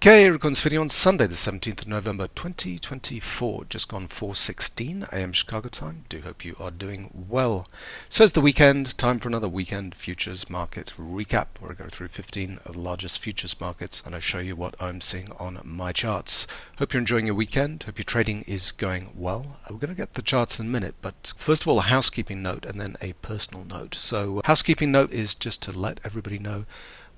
Okay, recording this video on Sunday, the 17th of November 2024, just gone 4:16 a.m. Chicago time. Do hope you are doing well. So it's the weekend, time for another weekend futures market recap, where I go through 15 of the largest futures markets and I show you what I'm seeing on my charts. Hope you're enjoying your weekend, hope your trading is going well. We're going to get the charts in a minute, but first of all a housekeeping note and then a personal note. So housekeeping note is just to let everybody know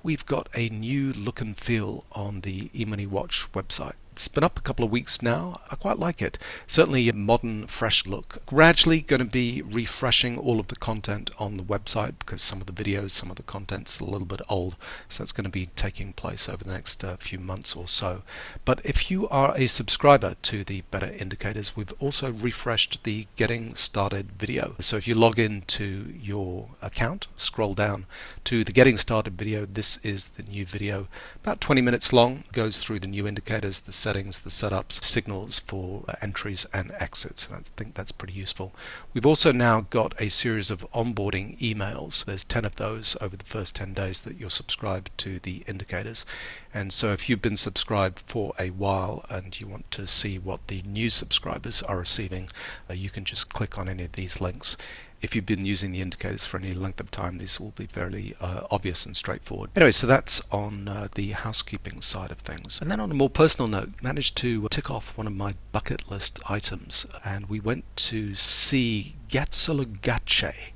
we've got a new look and feel on the Emini-Watch website. It's been up a couple of weeks now. I quite like it. Certainly a modern, fresh look. Gradually going to be refreshing all of the content on the website because some of the videos, some of the content's a little bit old. So it's going to be taking place over the next few months or so. But if you are a subscriber to the Better Indicators, we've also refreshed the Getting Started video. So if you log into your account, scroll down to the Getting Started video, this is the new video. About 20 minutes long, goes through the new indicators, the settings, the setups, signals for entries and exits, and I think that's pretty useful. We've also now got a series of onboarding emails. There's 10 of those over the first 10 days that you're subscribed to the indicators, and so if you've been subscribed for a while and you want to see what the new subscribers are receiving, you can just click on any of these links. If you've been using the indicators for any length of time, these will be fairly obvious and straightforward. Anyway, so that's on the housekeeping side of things. And then on a more personal note, managed to tick off one of my bucket list items, and we went to see Waaaaiiit,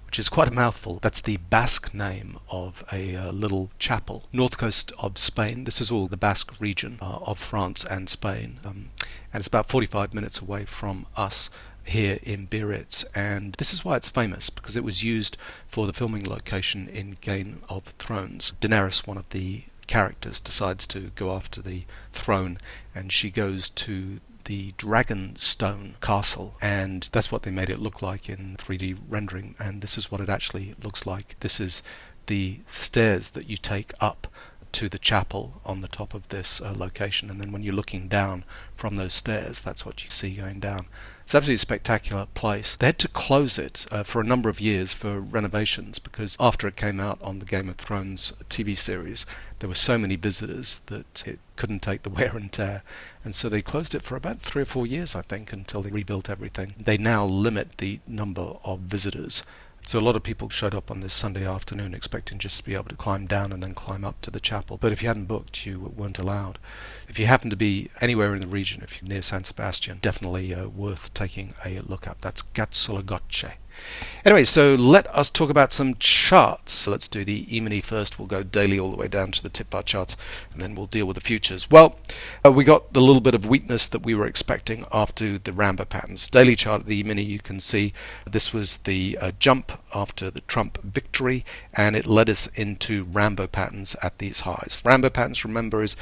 which is quite a mouthful. That's the Basque name of a little chapel, north coast of Spain. This is all the Basque region of France and Spain, and it's about 45 minutes away from us here in Biarritz, and this is why it's famous, because it was used for the filming location in Game of Thrones. Daenerys, one of the characters, decides to go after the throne, and she goes to the Dragonstone castle, and that's what they made it look like in 3D rendering, and this is what it actually looks like. This is the stairs that you take up to the chapel on the top of this location, and then when you're looking down from those stairs, that's what you see going down. It's absolutely a spectacular place. They had to close it for a number of years for renovations, because after it came out on the Game of Thrones TV series, there were so many visitors that it couldn't take the wear and tear, and so they closed it for about 3 or 4 years, I think, until they rebuilt everything. They now limit the number of visitors. So a lot of people showed up on this Sunday afternoon expecting just to be able to climb down and then climb up to the chapel. But if you hadn't booked, you weren't allowed. If you happen to be anywhere in the region, if you're near San Sebastian, definitely worth taking a look at. That's Waaaaiiit. Anyway, so let us talk about some charts. So let's do the E-mini first. We'll go daily all the way down to the tip bar charts, and then we'll deal with the futures. Well, we got the little bit of weakness that we were expecting after the Rambo patterns. Daily chart of the E-mini, you can see this was the jump after the Trump victory, and it led us into Rambo patterns at these highs. Rambo patterns, remember, is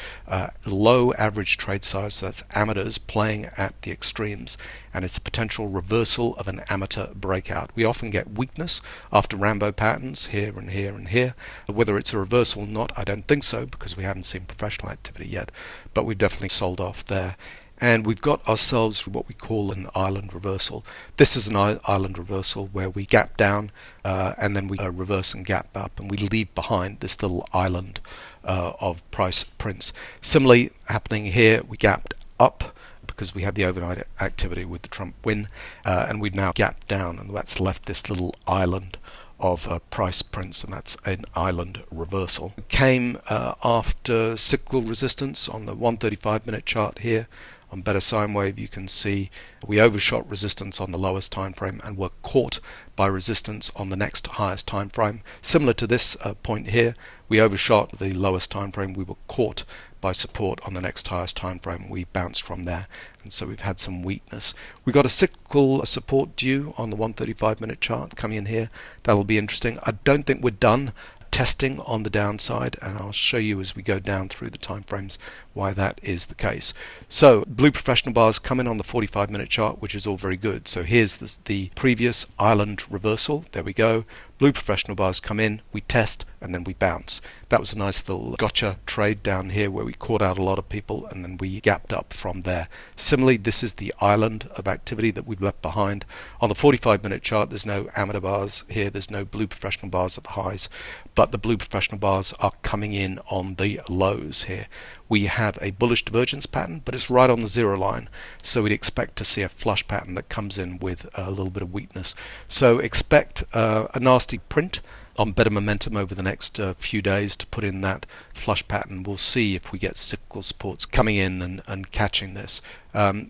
low average trade size, so that's amateurs playing at the extremes, and it's a potential reversal of an amateur breakout. We often get weakness after Rambo patterns here and here and here. Whether it's a reversal or not, I don't think so, because we haven't seen professional activity yet, but we've definitely sold off there. And we've got ourselves what we call an island reversal. This is an island reversal where we gap down and then we reverse and gap up, and we leave behind this little island of price prints. Similarly, happening here, we gapped up because we had the overnight activity with the Trump win, and we've now gapped down, and that's left this little island of price prints, and that's an island reversal. It came after cyclical resistance on the 135-minute chart here. On better sine wave, you can see we overshot resistance on the lowest time frame and were caught by resistance on the next highest time frame. Similar to this point here, we overshot the lowest time frame, we were caught by support on the next highest time frame. We bounced from there, and so we've had some weakness. We got a cyclical support due on the 135-minute chart coming in here. That'll be interesting. I don't think we're done testing on the downside, and I'll show you as we go down through the time frames why that is the case. So blue professional bars come in on the 45-minute chart, which is all very good. So here's the previous island reversal. There we go. Blue professional bars come in, we test, and then we bounce. That was a nice little gotcha trade down here where we caught out a lot of people and then we gapped up from there. Similarly, this is the island of activity that we've left behind. On the 45-minute chart, there's no amateur bars here, there's no blue professional bars at the highs, but the blue professional bars are coming in on the lows here. we have a bullish divergence pattern, but it's right on the 0 line. So we'd expect to see a flush pattern that comes in with a little bit of weakness. So expect a nasty print on better momentum over the next few days to put in that flush pattern. We'll see if we get cyclical supports coming in and catching this.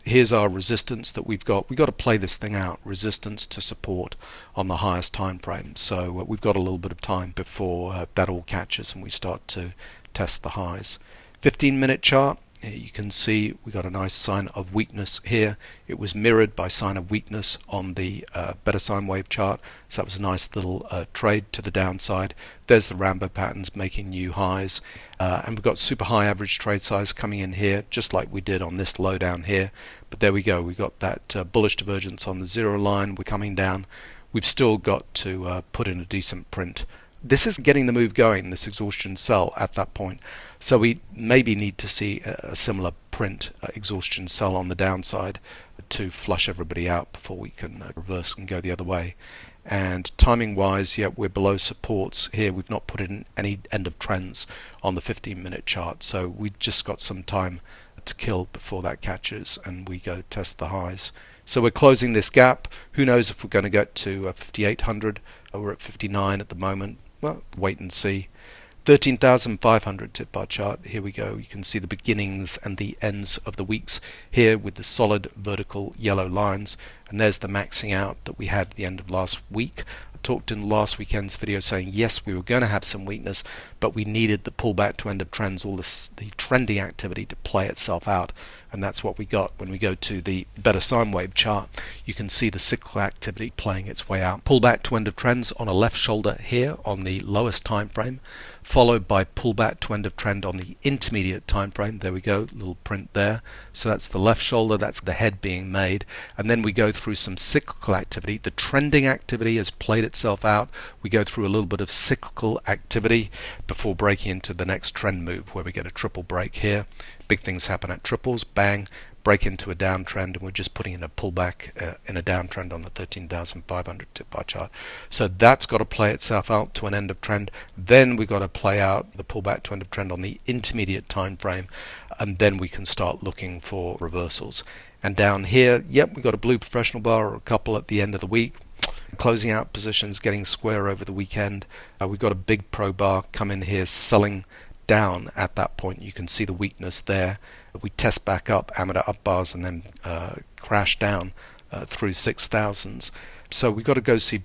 Here's our resistance that we've got. We've got to play this thing out, resistance to support on the highest time frame. So we've got a little bit of time before that all catches and we start to test the highs. 15-minute chart. You can see we got a nice sign of weakness here. It was mirrored by sign of weakness on the better sine wave chart. So that was a nice little trade to the downside. There's the Rambo patterns making new highs. And we've got super high average trade size coming in here, just like we did on this low down here. But there we go. We got that bullish divergence on the 0 line. We're coming down. We've still got to put in a decent print. This is getting the move going, this exhaustion sell at that point. So we maybe need to see a similar print exhaustion sell on the downside to flush everybody out before we can reverse and go the other way. And timing wise, yeah, we're below supports here. We've not put in any end of trends on the 15-minute chart, so we've just got some time to kill before that catches and we go test the highs. So we're closing this gap. Who knows if we're going to get to 5,800? We're at 59 at the moment. Well, wait and see. 13,500 tip bar chart. Here we go. You can see the beginnings and the ends of the weeks here with the solid vertical yellow lines. And there's the maxing out that we had at the end of last week. I talked in last weekend's video saying yes, we were going to have some weakness, but we needed the pullback to end of trends, all the trending activity to play itself out. And that's what we got. When we go to the better sine wave chart, you can see the cyclical activity playing its way out. Pullback to end of trends on a left shoulder here on the lowest time frame, followed by pullback to end of trend on the intermediate time frame. There we go, little print there. So that's the left shoulder, that's the head being made. And then we go through some cyclical activity. The trending activity has played itself out. We go through a little bit of cyclical activity before breaking into the next trend move where we get a triple break here. Big things happen at triples, bang, break into a downtrend, and we're just putting in a pullback in a downtrend on the 13,500 tip bar chart. So that's got to play itself out to an end of trend. Then we've got to play out the pullback to end of trend on the intermediate time frame, and then we can start looking for reversals. And down here, yep, we've got a blue professional bar or a couple at the end of the week. Closing out positions, getting square over the weekend. We've got a big pro bar come in here selling down at that point. You can see the weakness there. We test back up, amateur up bars, and then crash down through 6,000s. So we've got to go see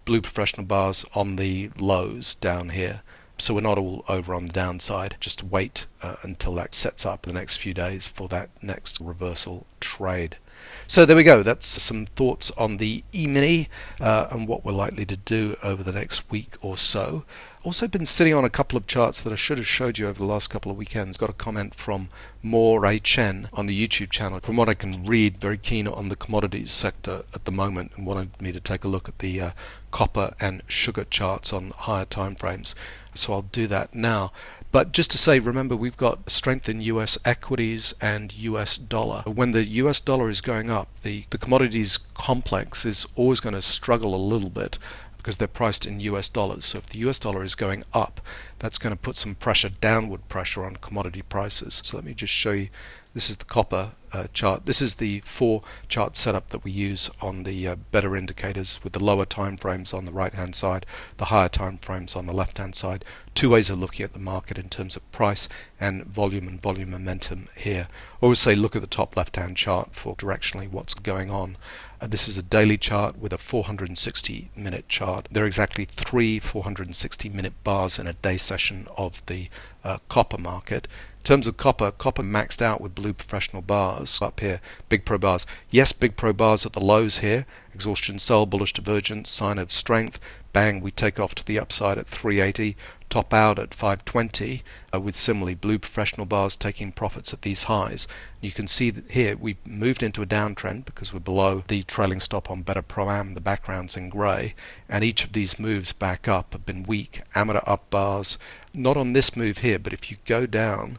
blue professional bars on the lows down here. So we're not all over on the downside. Just wait until that sets up the next few days for that next reversal trade. So there we go. That's some thoughts on the E-mini and what we're likely to do over the next week or so. Also been sitting on a couple of charts that I should have showed you over the last couple of weekends. Got a comment from Waaaaiiit Chen on the YouTube channel. From what I can read, very keen on the commodities sector at the moment and wanted me to take a look at the copper and sugar charts on higher time frames. So I'll do that now. But just to say, remember, we've got strength in US equities and US dollar. When the US dollar is going up, the commodities complex is always going to struggle a little bit because they're priced in US dollars. So if the US dollar is going up, that's going to put some pressure, downward pressure on commodity prices. So let me just show you. This is the copper chart. This is the 4 chart setup that we use on the better indicators with the lower time frames on the right hand side, the higher time frames on the left hand side. 2 ways of looking at the market in terms of price and volume momentum here. Always say look at the top left hand chart for directionally what's going on. This is a daily chart with a 460-minute chart. There are exactly 3 460-minute bars in a day session of the copper market. In terms of copper maxed out with blue professional bars up here, big pro bars. Yes, big pro bars at the lows here. Exhaustion sell, bullish divergence, sign of strength. Bang, we take off to the upside at 380, top out at 520 with similarly blue professional bars taking profits at these highs. You can see that here we moved into a downtrend because we're below the trailing stop on better pro-am, the background's in grey, and each of these moves back up have been weak. Amateur up bars, not on this move here, but if you go down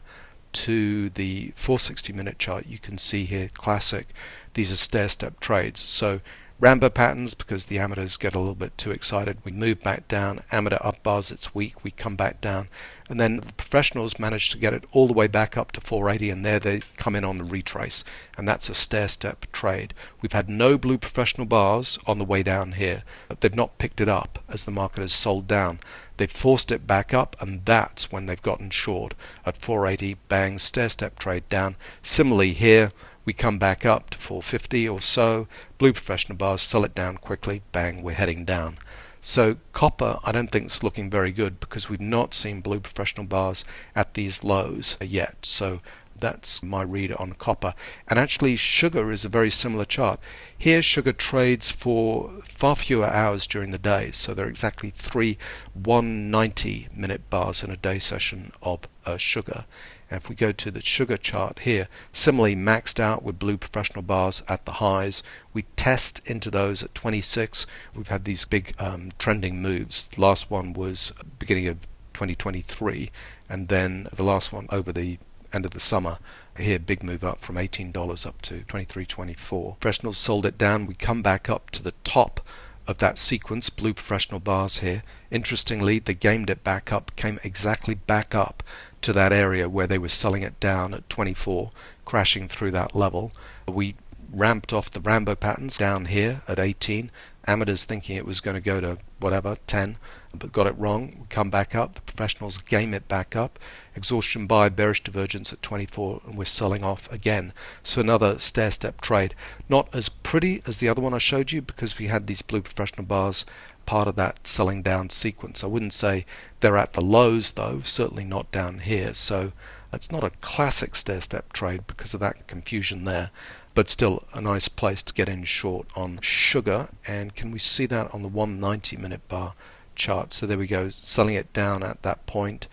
to the 460-minute chart, you can see here classic, these are stair-step trades. So Rambo patterns, because the amateurs get a little bit too excited, we move back down. Amateur up bars, it's weak, we come back down, and then the professionals managed to get it all the way back up to 480, and there they come in on the retrace, and that's a stair-step trade. We've had no blue professional bars on the way down here. They've not picked it up as the market has sold down. They've forced it back up, and that's when they've gotten short at 480. Bang, stair-step trade down. Similarly here, we come back up to 450 or so. Blue professional bars, sell it down quickly. Bang, we're heading down. So copper, I don't think is looking very good because we've not seen blue professional bars at these lows yet. So that's my read on copper. And actually sugar is a very similar chart. Here sugar trades for far fewer hours during the day, so there are exactly 3 190-minute bars in a day session of sugar. And if we go to the sugar chart here, similarly maxed out with blue professional bars at the highs. We test into those at 26. We've had these big trending moves. The last one was beginning of 2023, and then the last one over the end of the summer. Here, big move up from $18 up to $23.24. Professionals sold it down. We come back up to the top of that sequence, blue professional bars here. Interestingly, they gamed it back up, came exactly back up to that area where they were selling it down at 24, crashing through that level. We ramped off the Rambo patterns down here at 18. Amateurs thinking it was going to go to whatever, 10, but got it wrong. We come back up. The professionals game it back up. Exhaustion buy, bearish divergence at 24, and we're selling off again. So another stair-step trade. Not as pretty as the other one I showed you because we had these blue professional bars part of that selling down sequence. I wouldn't say they're at the lows though, certainly not down here. So it's not a classic stair-step trade because of that confusion there, but still a nice place to get in short on sugar. And can we see that on the 190-minute bar chart? So there we go, selling it down at that point.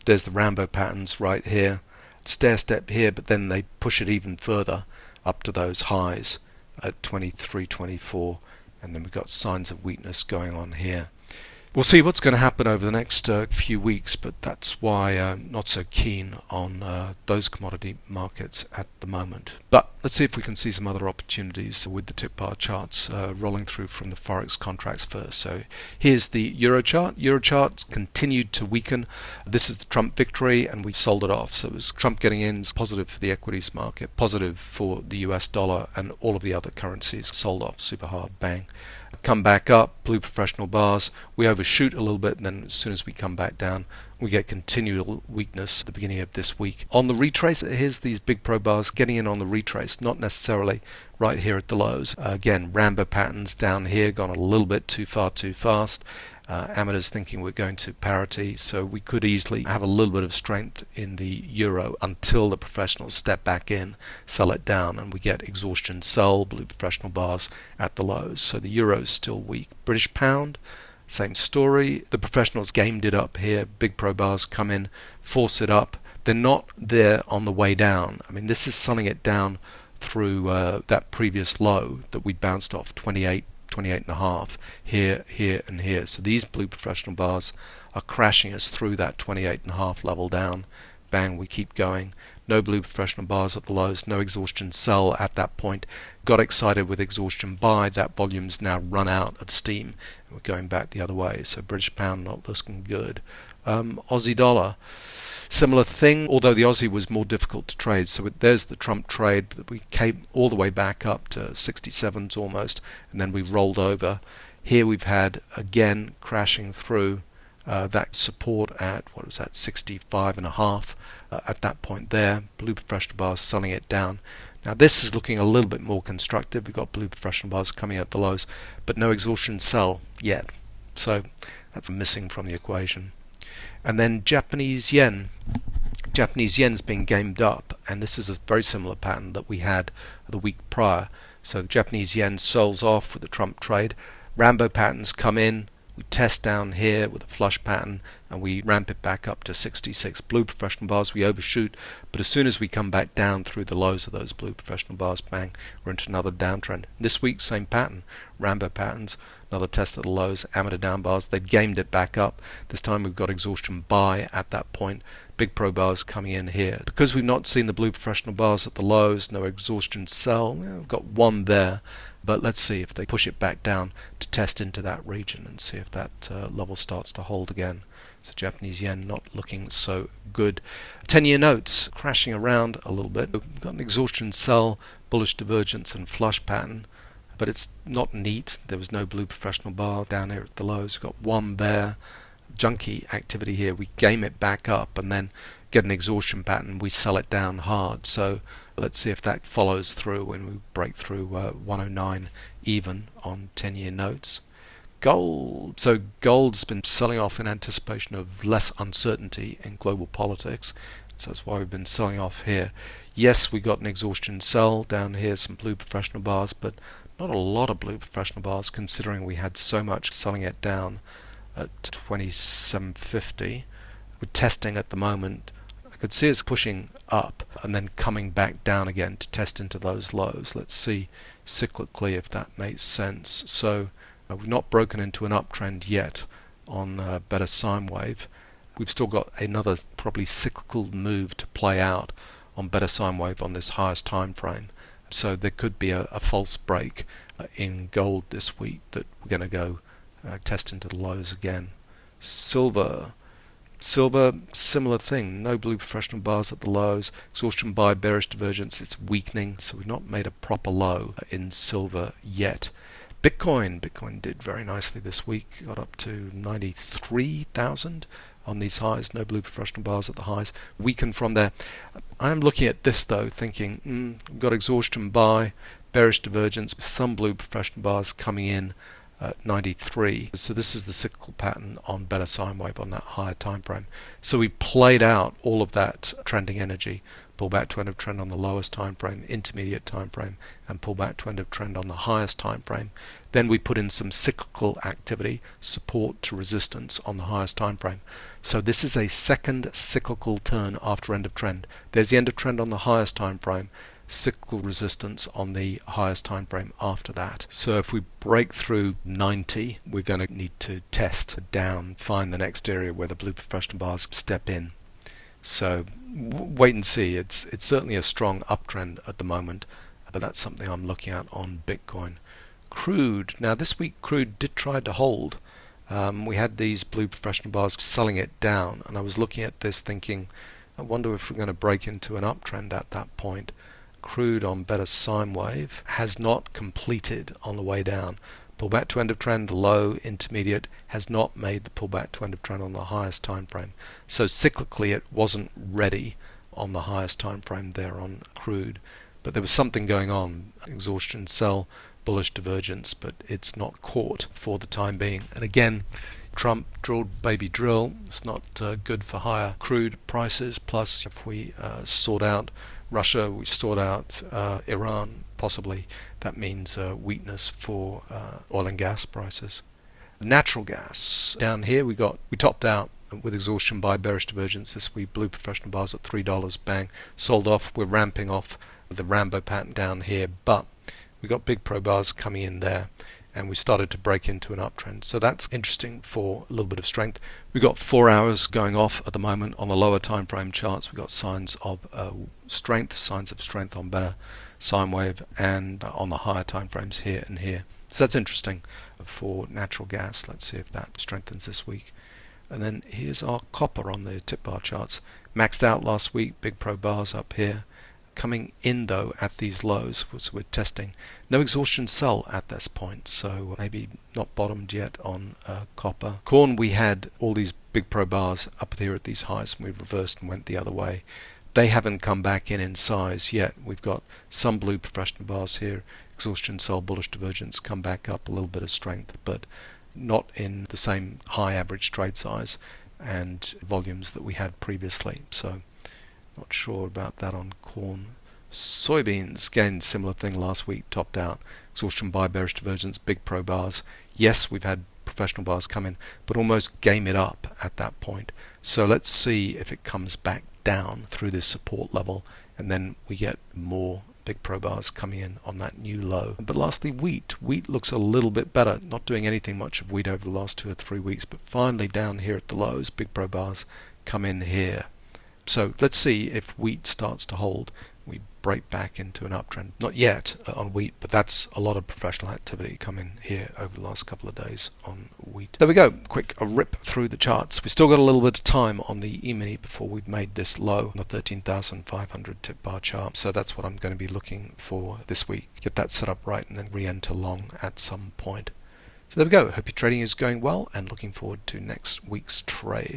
There's the Rambo patterns right here, stair-step here, but then they push it even further up to those highs at 23, 24, and then we've got signs of weakness going on here. We'll see what's going to happen over the next few weeks, but that's why I'm not so keen on those commodity markets at the moment. But let's see if we can see some other opportunities with the tip bar charts rolling through from the Forex contracts first. So here's the Euro chart. Euro chart's continued to weaken. This is the Trump victory, and we sold it off. So it was Trump getting in, positive for the equities market, positive for the US dollar, and all of the other currencies sold off super hard. Bang. Come back up, blue professional bars. We overshoot a little bit, and then as soon as we come back down, we get continual weakness at the beginning of this week. On the retrace, here's these big pro bars getting in on the retrace, not necessarily right here at the lows. Again, Rambo patterns down here, gone a little bit too far too fast. Amateurs thinking we're going to parity, so we could easily have a little bit of strength in the euro until the professionals step back in, sell it down, and we get exhaustion sell, blue professional bars at the lows. So the euro is still weak. British pound, same story. The professionals gamed it up here. Big pro bars come in, force it up. They're not there on the way down. I mean, this is selling it down through that previous low that we bounced off, 28 and a half, here, and here. So these blue professional bars are crashing us through that 28 and a half level down. Bang, we keep going. No blue professional bars at the lows, no exhaustion sell at that point. Got excited with exhaustion buy. That volume's now run out of steam, and we're going back the other way. So British pound not looking good. Aussie dollar, similar thing, although the Aussie was more difficult to trade. So there's the Trump trade that we came all the way back up to 67s almost, and then we rolled over. Here we've had again crashing through that support at, what was that, 65 and a half at that point there. Blue professional bars selling it down. Now this is looking a little bit more constructive. We've got blue professional bars coming at the lows, but no exhaustion sell yet. So that's missing from the equation. And then Japanese yen. Japanese yen's being gamed up, and this is a very similar pattern that we had the week prior. So the Japanese yen sells off with the Trump trade. Rambo patterns come in. We test down here with a flush pattern, and we ramp it back up to 66. Blue professional bars, we overshoot, but as soon as we come back down through the lows of those blue professional bars, bang, we're into another downtrend. This week, same pattern. Rambo patterns, another test at the lows, amateur down bars. They've gamed it back up. This time we've got exhaustion buy at that point. Big pro bars coming in here. Because we've not seen the blue professional bars at the lows, no exhaustion sell. We've got one there, but let's see if they push it back down to test into that region and see if that level starts to hold again. So Japanese yen not looking so good. 10-year notes crashing around a little bit. We've got an exhaustion sell, bullish divergence and flush pattern, but it's not neat. There was no blue professional bar down here at the lows. We've got one there. Junky activity here. We game it back up and then get an exhaustion pattern. We sell it down hard. So let's see if that follows through when we break through 109 even on 10-year notes. Gold. So gold's been selling off in anticipation of less uncertainty in global politics. So that's why we've been selling off here. Yes, we got an exhaustion sell down here, some blue professional bars, but not a lot of blue professional bars considering we had so much selling it down at 27.50. We're testing at the moment. I could see us pushing up and then coming back down again to test into those lows. Let's see cyclically if that makes sense. So we've not broken into an uptrend yet on better sine wave. We've still got another probably cyclical move to play out on better sine wave on this highest time frame. So there could be a false break in gold this week that we're going to go test into the lows again. Silver, similar thing. No blue professional bars at the lows. Exhaustion buy, bearish divergence. It's weakening, so we've not made a proper low in silver yet. Bitcoin did very nicely this week. Got up to 93,000 on these highs. No blue professional bars at the highs. Weakened from there. I am looking at this though, thinking, we've got exhaustion buy, bearish divergence, some blue professional bars coming in at 93. So this is the cyclical pattern on better sine wave on that higher time frame. So we played out all of that trending energy, pull back to end of trend on the lowest time frame, intermediate time frame, and pull back to end of trend on the highest time frame. Then we put in some cyclical activity, support to resistance on the highest time frame. So this is a second cyclical turn after end of trend. There's the end of trend on the highest time frame, cyclical resistance on the highest time frame after that. So if we break through 90, we're going to need to test down, find the next area where the blue professional bars step in. So wait and see. It's certainly a strong uptrend at the moment, but that's something I'm looking at on Bitcoin. Crude. Now this week crude did try to hold. We had these blue professional bars selling it down, and I was looking at this thinking, I wonder if we're going to break into an uptrend at that point. Crude on better sine wave has not completed on the way down. Pullback to end of trend, low, intermediate, has not made the pullback to end of trend on the highest time frame. So cyclically it wasn't ready on the highest time frame there on crude. But there was something going on, exhaustion sell, bullish divergence, but it's not caught for the time being. And again, Trump drilled baby drill. It's not good for higher crude prices. Plus, if we sort out Russia, we sort out Iran, possibly that means weakness for oil and gas prices. Natural gas. Down here we topped out with exhaustion by bearish divergence this week. Blue professional bars at $3, bang, sold off. We're ramping off the Rambo pattern down here, but we got big pro bars coming in there, and we started to break into an uptrend. So that's interesting for a little bit of strength. We've got 4 hours going off at the moment on the lower time frame charts. We've got signs of strength on better sine wave and on the higher time frames here and here. So that's interesting for natural gas. Let's see if that strengthens this week. And then here's our copper on the tip bar charts. Maxed out last week, big pro bars up here. Coming in though at these lows, so we're testing. No exhaustion sell at this point, so maybe not bottomed yet on copper. Corn, we had all these big pro bars up here at these highs, and we reversed and went the other way. They haven't come back in size yet. We've got some blue professional bars here, exhaustion sell, bullish divergence, come back up, a little bit of strength, but not in the same high average trade size and volumes that we had previously. So not sure about that on corn. Soybeans, again, similar thing last week, topped out. Exhaustion buy, bearish divergence, big pro bars. Yes, we've had professional bars come in, but almost game it up at that point. So let's see if it comes back down through this support level, and then we get more big pro bars coming in on that new low. But lastly, wheat. Wheat looks a little bit better. Not doing anything much of wheat over the last 2 or 3 weeks, but finally down here at the lows, big pro bars come in here. So let's see if wheat starts to hold. we break back into an uptrend. Not yet on wheat, but that's a lot of professional activity coming here over the last couple of days on wheat. There we go, quick a rip through the charts. We still got a little bit of time on the E-mini before we've made this low, the 13,500 tip bar chart. So that's what I'm going to be looking for this week. Get that set up right and then re-enter long at some point. So there we go. Hope your trading is going well and looking forward to next week's trade.